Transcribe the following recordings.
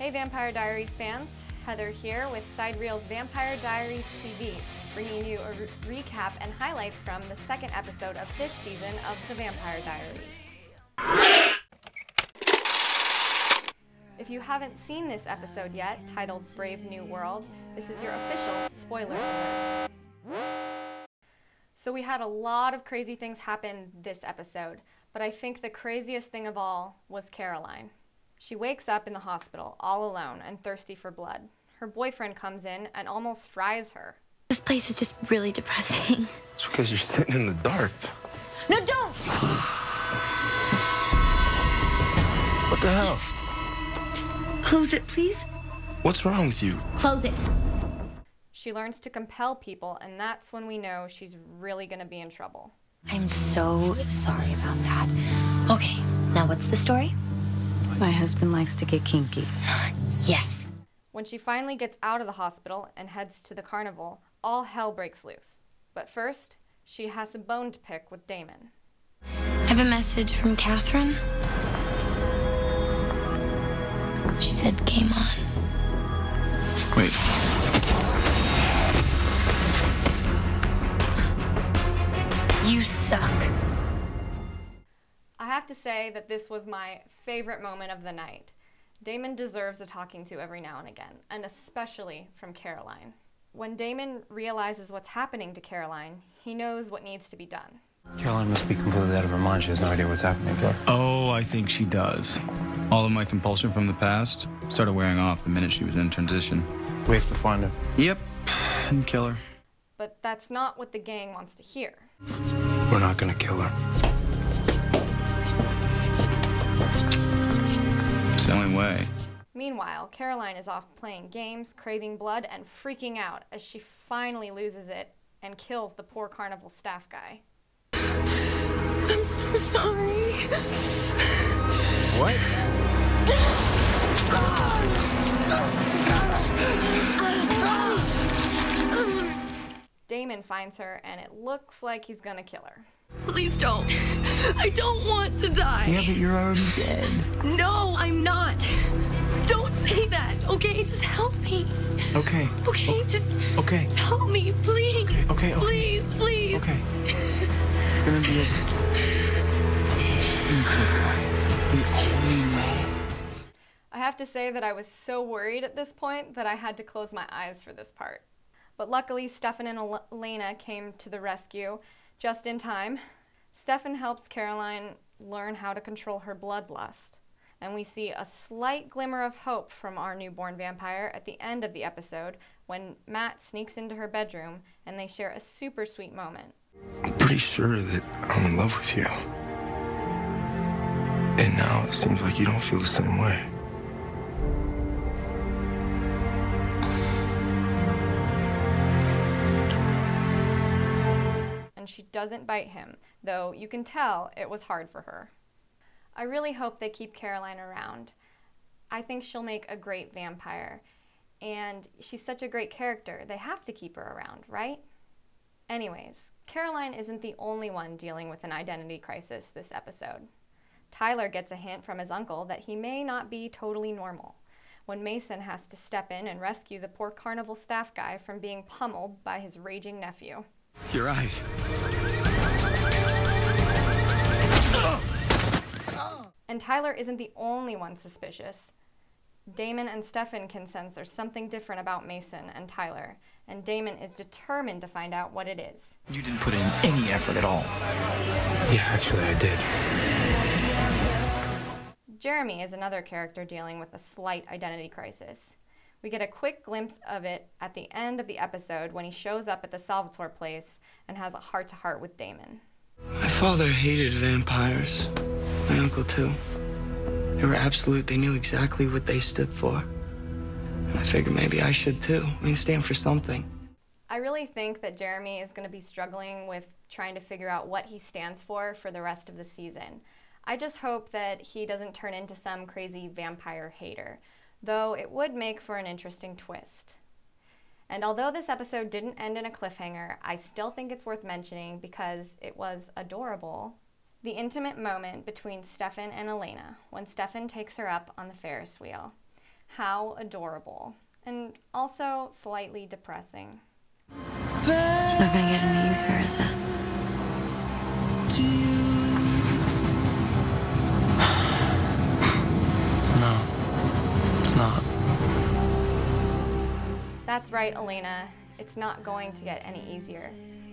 Hey Vampire Diaries fans, Heather here with SideReel's Vampire Diaries TV, bringing you a recap and highlights from the second episode of this season of the Vampire Diaries. If you haven't seen this episode yet, titled Brave New World, this is your official spoiler alert. So we had a lot of crazy things happen this episode, but I think the craziest thing of all was Caroline. She wakes up in the hospital, all alone and thirsty for blood. Her boyfriend comes in and almost fries her. This place is just really depressing. It's because you're sitting in the dark. No, don't! What the hell? Just close it, please. What's wrong with you? Close it. She learns to compel people, and that's when we know she's really gonna be in trouble. I'm so sorry about that. Okay, now what's the story? My husband likes to get kinky. Yes. When she finally gets out of the hospital and heads to the carnival, all hell breaks loose. But first, she has a bone to pick with Damon. I have a message from Catherine. She said, game on. Wait. You suck. I have to say that this was my favorite moment of the night. Damon deserves a talking to every now and again, and especially from Caroline. When Damon realizes what's happening to Caroline, he knows what needs to be done. Caroline must be completely out of her mind. She has no idea what's happening to her. Oh, I think she does. All of my compulsion from the past started wearing off the minute she was in transition. We have to find her. Yep, and kill her. But that's not what the gang wants to hear. We're not gonna kill her. It's the only way. Meanwhile, Caroline is off playing games, craving blood, and freaking out as she finally loses it and kills the poor carnival staff guy. I'm so sorry. What? Damon finds her, and it looks like he's gonna kill her. Please don't. I don't want to die. Yeah, but you're already dead. No, I'm not. Don't say that, okay? Just help me. Okay. Okay, just Okay. help me, please. Okay. Please, please. Okay. You're gonna be okay. It's the only way. I have to say that I was so worried at this point that I had to close my eyes for this part. But luckily, Stefan and Elena came to the rescue just in time. Stefan helps Caroline learn how to control her bloodlust. And we see a slight glimmer of hope from our newborn vampire at the end of the episode when Matt sneaks into her bedroom and they share a super sweet moment. I'm pretty sure that I'm in love with you. And now it seems like you don't feel the same way. And she doesn't bite him, though you can tell it was hard for her. I really hope they keep Caroline around. I think she'll make a great vampire, and she's such a great character. They have to keep her around, right? Anyways, Caroline isn't the only one dealing with an identity crisis this episode. Tyler gets a hint from his uncle that he may not be totally normal when Mason has to step in and rescue the poor carnival staff guy from being pummeled by his raging nephew. Your eyes. And Tyler isn't the only one suspicious. Damon and Stefan can sense there's something different about Mason and Tyler, and Damon is determined to find out what it is. You didn't put in any effort at all. Yeah, actually, I did. Jeremy is another character dealing with a slight identity crisis. We get a quick glimpse of it at the end of the episode when he shows up at the Salvatore place and has a heart-to-heart with Damon. My father hated vampires. My uncle, too. They were absolute. They knew exactly what they stood for. And I figured maybe I should, too. I mean, stand for something. I really think that Jeremy is going to be struggling with trying to figure out what he stands for the rest of the season. I just hope that he doesn't turn into some crazy vampire hater, though it would make for an interesting twist. And although this episode didn't end in a cliffhanger, I still think it's worth mentioning because it was adorable. The intimate moment between Stefan and Elena when Stefan takes her up on the Ferris wheel. How adorable. And also slightly depressing. It's not gonna get any easier, is it? No, it's not. That's right, Elena. It's not going to get any easier.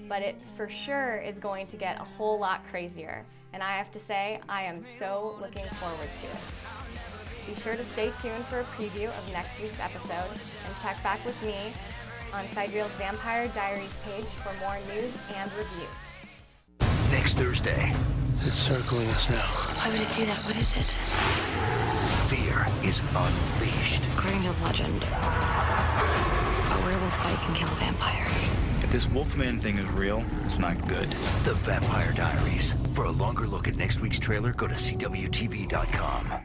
But it for sure is going to get a whole lot crazier. And I have to say, I am so looking forward to it. Be sure to stay tuned for a preview of next week's episode, and check back with me on SideReel's Vampire Diaries page for more news and reviews. Next Thursday, It's circling us now. Why would it do that? What is it? fear is unleashed. According to legend, a werewolf bite can kill a vampire. If this Wolfman thing is real, it's not good. The Vampire Diaries. For a longer look at next week's trailer, go to CWTV.com.